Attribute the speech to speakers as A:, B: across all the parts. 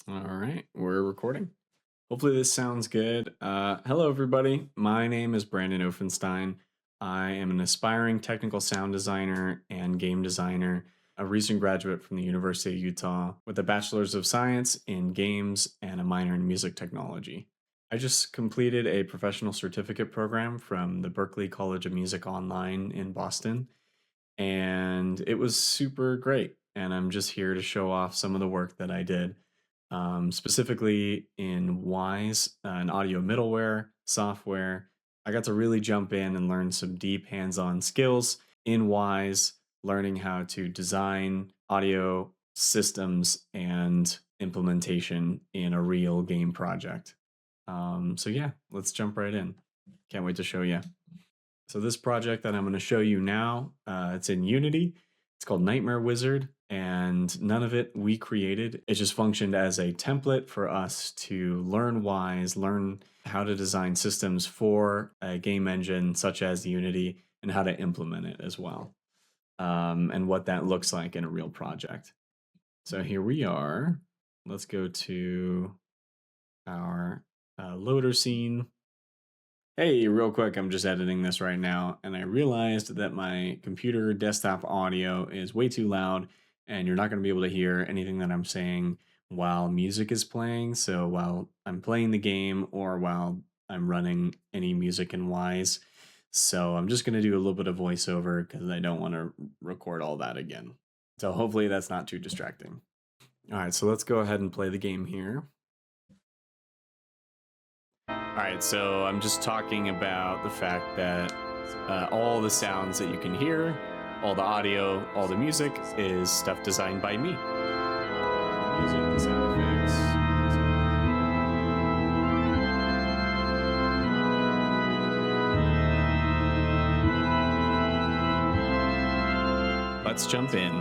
A: All right, we're recording. Hopefully this sounds good. Hello, everybody. My name is Brandon Offenstein. I am an aspiring technical sound designer and game designer, a recent graduate from the University of Utah with a bachelor's of science in games and a minor in music technology. I just completed a professional certificate program from the Berklee College of Music Online in Boston, and it was super great. And I'm just here to show off some of the work that I did, specifically in Wwise, an audio middleware software. I got to really jump in and learn some deep hands-on skills in Wwise, learning how to design audio systems and implementation in a real game project. So yeah, let's jump right in. Can't wait to show you. So this project that I'm going to show you now, it's in Unity. It's called Nightmare Wizard, and none of it we created. It just functioned as a template for us to learn Wwise, learn how to design systems for a game engine such as Unity, and how to implement it as well, and what that looks like in a real project. So here we are. Let's go to our loader scene. Hey, real quick, I'm just editing this right now, and I realized that my computer desktop audio is way too loud, and you're not going to be able to hear anything that I'm saying while music is playing. So while I'm playing the game or while I'm running any music in Wwise. So I'm just going to do a little bit of voiceover because I don't want to record all that again. So hopefully that's not too distracting. All right, so let's go ahead and play the game here. All right, so I'm just talking about the fact that all the sounds that you can hear, all the audio, all the music is stuff designed by me. The music, the sound effects. Let's jump in.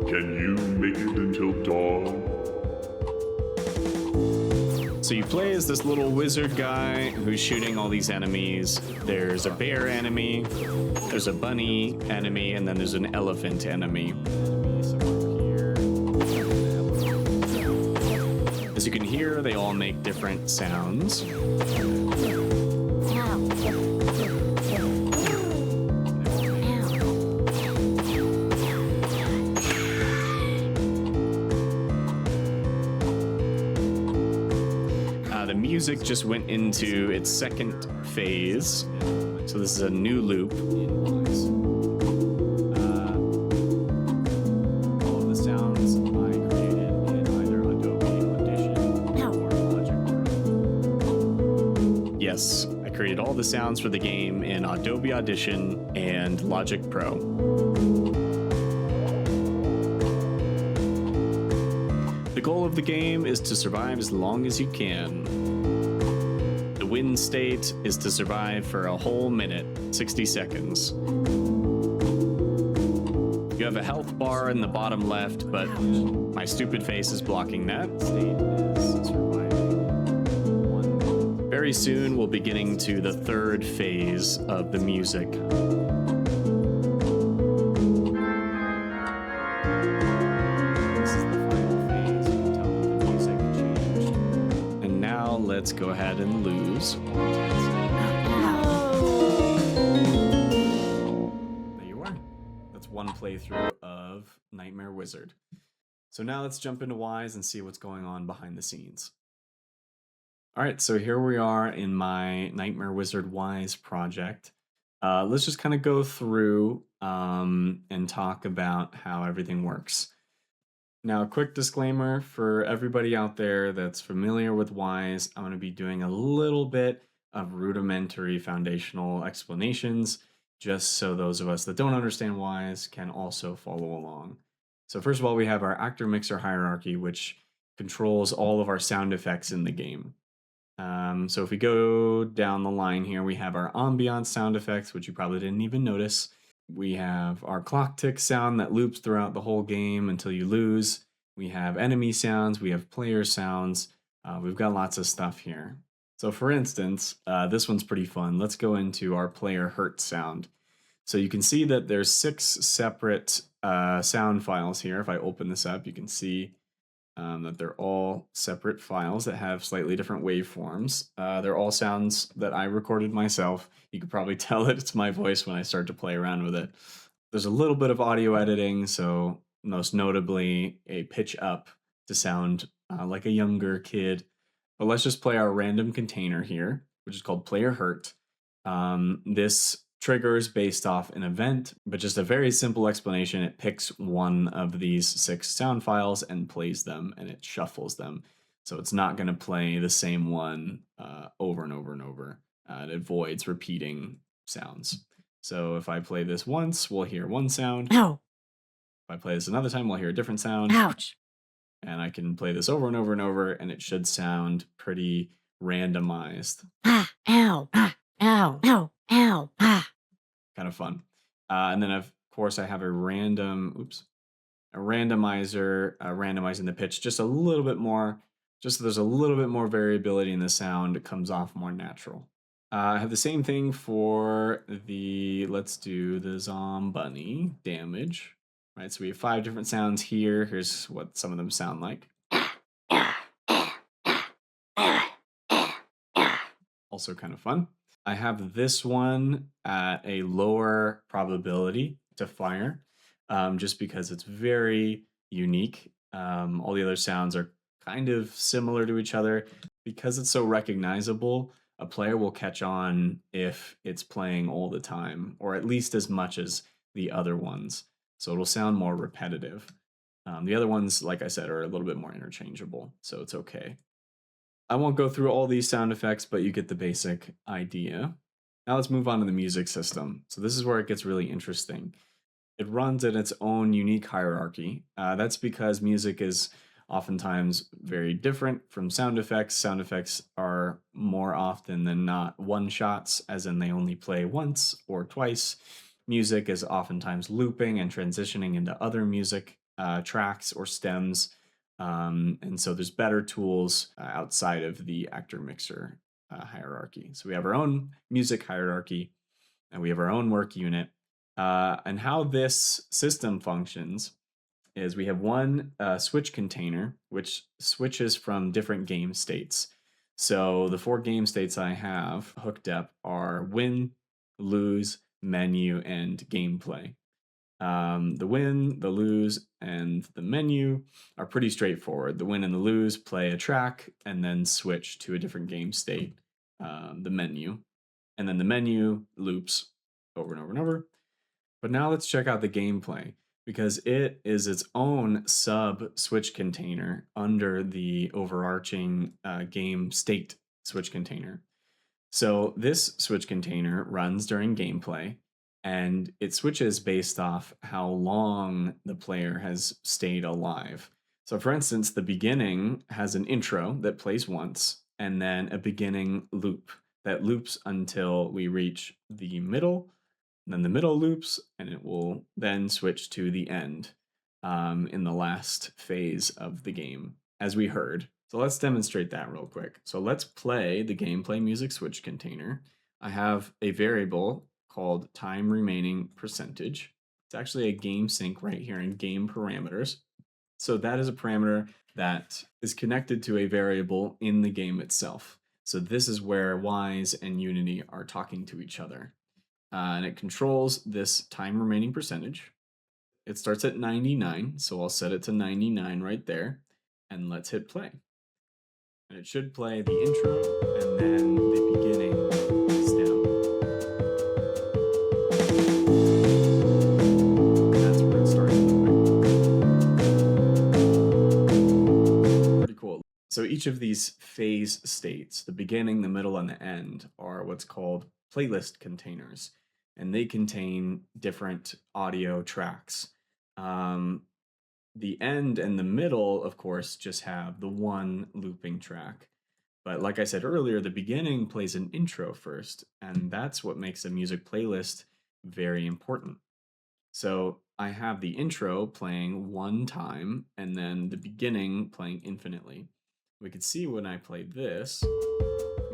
B: Can you make it until dawn?
A: So you play as this little wizard guy who's shooting all these enemies. There's a bear enemy, there's a bunny enemy, and then there's an elephant enemy. As you can hear, they all make different sounds. The music just went into its second phase, so this is a new loop. All of the sounds I created in either Adobe Audition or Logic Pro. Yes, I created all the sounds for the game in Adobe Audition and Logic Pro. The goal of the game is to survive as long as you can. The win state is to survive for a whole minute, 60 seconds. You have a health bar in the bottom left, but my stupid face is blocking that. Very soon we'll be getting to the third phase of the music. Let's go ahead and lose. There you are. That's one playthrough of Nightmare Wizard. So now let's jump into Wwise and see what's going on behind the scenes. All right, so here we are in my Nightmare Wizard Wwise project. Let's just kind of go through and talk about how everything works. Now, a quick disclaimer for everybody out there that's familiar with Wwise, I'm going to be doing a little bit of rudimentary foundational explanations, just so those of us that don't understand Wwise can also follow along. So first of all, we have our actor mixer hierarchy, which controls all of our sound effects in the game. So if we go down the line here, we have our ambiance sound effects, which you probably didn't even notice. We have our clock tick sound that loops throughout the whole game until you lose. We have enemy sounds. We have player sounds. We've got lots of stuff here. So for instance, this one's pretty fun. Let's go into our player hurt sound. So you can see that there's 6 separate sound files here. If I open this up, you can see that they're all separate files that have slightly different waveforms. They're all sounds that I recorded myself. You could probably tell that it's my voice when I start to play around with it. There's a little bit of audio editing, so most notably a pitch up to sound like a younger kid. But let's just play our random container here, which is called player hurt. This triggers based off an event, but just a very simple explanation. It picks one of these 6 sound files and plays them, and it shuffles them. So it's not going to play the same one over and over and over. It avoids repeating sounds. So if I play this once, we'll hear one sound.
C: Ow.
A: If I play this another time, we'll hear a different sound.
C: Ouch.
A: And I can play this over and over and over, and it should sound pretty randomized.
C: Ah, ow, ah, ow, ow, ow, ah.
A: Kind of fun. And then of course I have a randomizer randomizing the pitch just a little bit more, just so there's a little bit more variability in the sound. It comes off more natural. I have the same thing for let's do the zombunny damage, right? So we have 5 different sounds here. Here's what some of them sound like. Also kind of fun. I have this one at a lower probability to fire, just because it's very unique. All the other sounds are kind of similar to each other. Because it's so recognizable, a player will catch on if it's playing all the time, or at least as much as the other ones. So it'll sound more repetitive. The other ones, like I said, are a little bit more interchangeable, so it's okay. I won't go through all these sound effects, but you get the basic idea. Now let's move on to the music system. So this is where it gets really interesting. It runs in its own unique hierarchy. That's because music is oftentimes very different from sound effects. Sound effects are more often than not one-shots, as in they only play once or twice. Music is oftentimes looping and transitioning into other music tracks or stems. And so there's better tools outside of the actor mixer hierarchy. So we have our own music hierarchy and we have our own work unit. And how this system functions is we have one switch container, which switches from different game states. So the 4 game states I have hooked up are win, lose, menu, and gameplay. The win, the lose, and the menu are pretty straightforward. The win and the lose play a track and then switch to a different game state, the menu. And then the menu loops over and over and over. But now let's check out the gameplay, because it is its own sub switch container under the overarching game state switch container. So this switch container runs during gameplay, and it switches based off how long the player has stayed alive. So for instance, the beginning has an intro that plays once, and then a beginning loop that loops until we reach the middle. Then the middle loops, and it will then switch to the end in the last phase of the game, as we heard. So let's demonstrate that real quick. So let's play the gameplay music switch container. I have a variable called time remaining percentage. It's actually a game sync right here in game parameters. So that is a parameter that is connected to a variable in the game itself. So this is where Wwise and Unity are talking to each other. And it controls this time remaining percentage. It starts at 99, so I'll set it to 99 right there, and let's hit play. And it should play the intro and then the beginning stem. That's where it starts moving. Pretty cool. So each of these phase states, the beginning, the middle, and the end, are what's called playlist containers, and they contain different audio tracks. The end and the middle, of course, just have the one looping track. But like I said earlier, the beginning plays an intro first, and that's what makes a music playlist very important. So I have the intro playing one time, and then the beginning playing infinitely. We could see when I play this,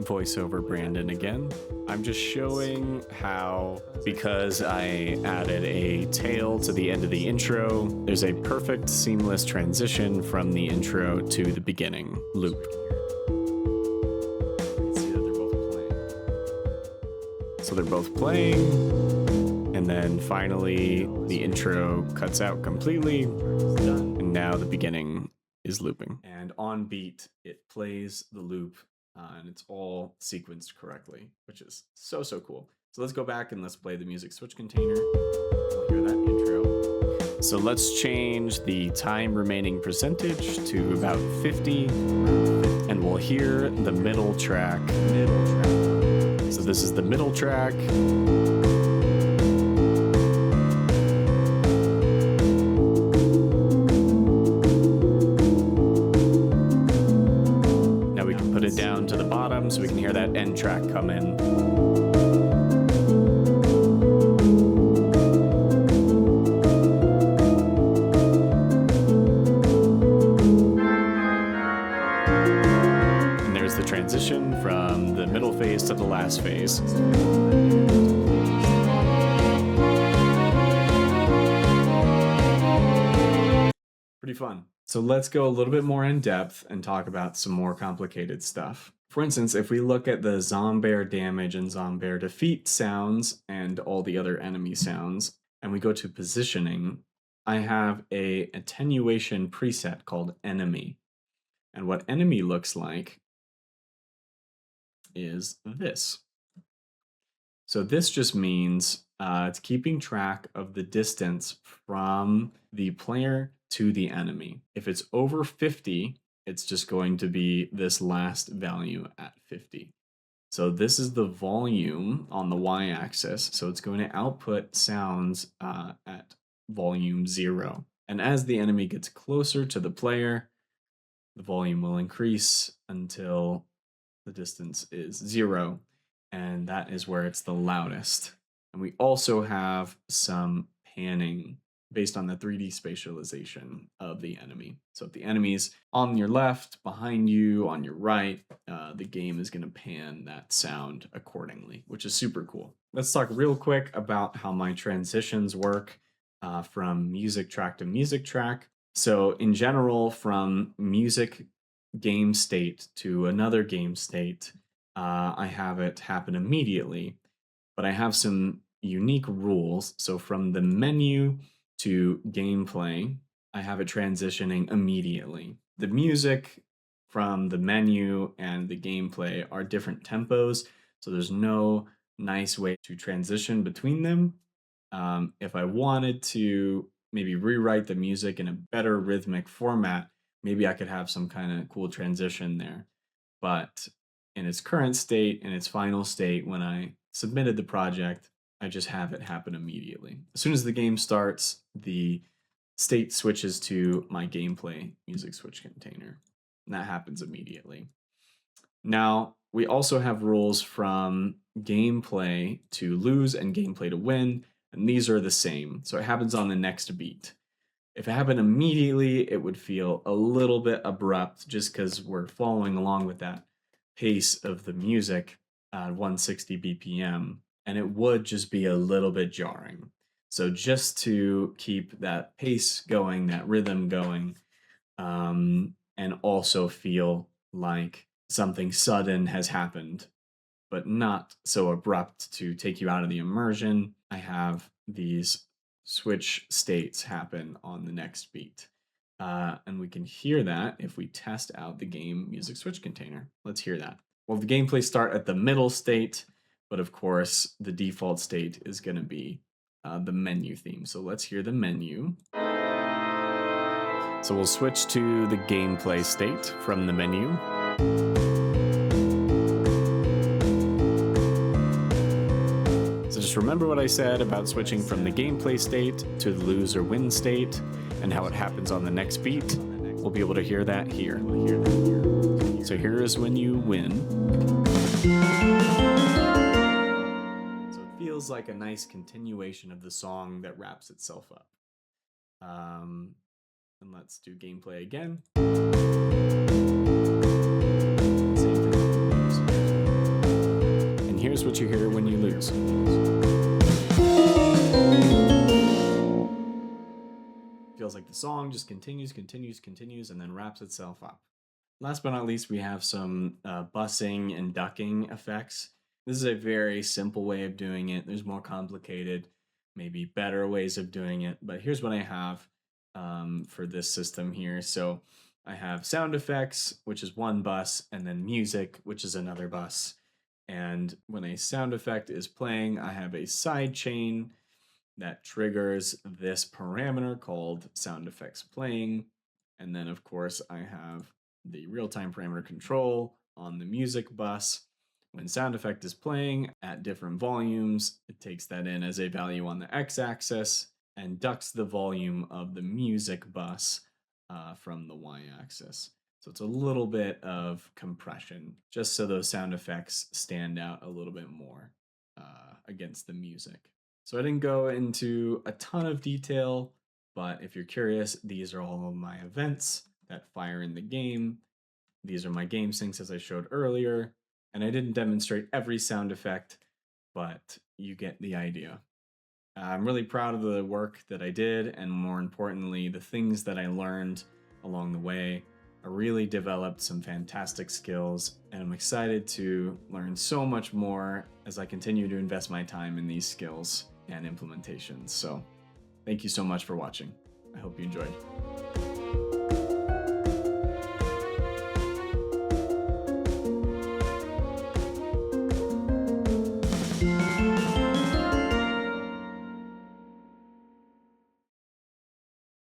A: voiceover Brandon again. I'm just showing how, because I added a tail to the end of the intro, there's a perfect seamless transition from the intro to the beginning loop. So they're both playing, and then finally the intro cuts out completely, and now the beginning is looping. And on beat, it plays the loop, and it's all sequenced correctly, which is so cool. So let's go back and let's play the music switch container. We'll hear that intro. So let's change the time remaining percentage to about 50, and we'll hear the middle track. So this is the middle track. Now we can put it down to the bottom so we can hear that end track come in. And there's the transition from the middle phase to the last phase. Pretty fun. So let's go a little bit more in depth and talk about some more complicated stuff. For instance, if we look at the Zombear damage and Zombear defeat sounds and all the other enemy sounds, and we go to positioning, I have a attenuation preset called enemy. And what enemy looks like is this. So this just means it's keeping track of the distance from the player to the enemy. If it's over 50, it's just going to be this last value at 50. So this is the volume on the y-axis. So it's going to output sounds at volume 0. And as the enemy gets closer to the player, the volume will increase until the distance is 0. And that is where it's the loudest. And we also have some panning based on the 3D spatialization of the enemy. So if the enemy's on your left, behind you, on your right, the game is going to pan that sound accordingly, which is super cool. Let's talk real quick about how my transitions work from music track to music track. So in general, from music game state to another game state, I have it happen immediately, but I have some unique rules. So from the menu to gameplay, I have it transitioning immediately. The music from the menu and the gameplay are different tempos, so there's no nice way to transition between them. If I wanted to maybe rewrite the music in a better rhythmic format, maybe I could have some kind of cool transition there. But in its current state, in its final state, when I submitted the project, I just have it happen immediately. As soon as the game starts, the state switches to my gameplay music switch container. And that happens immediately. Now, we also have rules from gameplay to lose and gameplay to win, and these are the same. So it happens on the next beat. If it happened immediately, it would feel a little bit abrupt just because we're following along with that pace of the music at 160 BPM, and it would just be a little bit jarring. So just to keep that pace going, that rhythm going, and also feel like something sudden has happened, but not so abrupt to take you out of the immersion, I have these switch states happen on the next beat. And we can hear that if we test out the game music switch container. Let's hear that. Well, the gameplay start at the middle state, but of course the default state is going to be the menu theme. So let's hear the menu. So we'll switch to the gameplay state from the menu. So just remember what I said about switching from the gameplay state to the lose or win state and how it happens on the next beat. We'll be able to hear that here. So here is when you win. So it feels like a nice continuation of the song that wraps itself up. And let's do gameplay again. Same thing with the music. here's what you hear when you lose. Feels like the song just continues, and then wraps itself up. Last but not least, we have some bussing and ducking effects. This is a very simple way of doing it. There's more complicated, maybe better ways of doing it, but here's what I have for this system here. So I have sound effects, which is one bus, and then music, which is another bus. And when a sound effect is playing, I have a side chain that triggers this parameter called sound effects playing. And then, of course, I have the real-time parameter control on the music bus. When sound effect is playing at different volumes, it takes that in as a value on the x-axis and ducks the volume of the music bus from the y-axis. So it's a little bit of compression, just so those sound effects stand out a little bit more against the music. So I didn't go into a ton of detail, but if you're curious, these are all of my events that fire in the game. These are my game syncs as I showed earlier, and I didn't demonstrate every sound effect, but you get the idea. I'm really proud of the work that I did, and more importantly, the things that I learned along the way. I really developed some fantastic skills, and I'm excited to learn so much more as I continue to invest my time in these skills and implementations. So thank you so much for watching. I hope you enjoyed.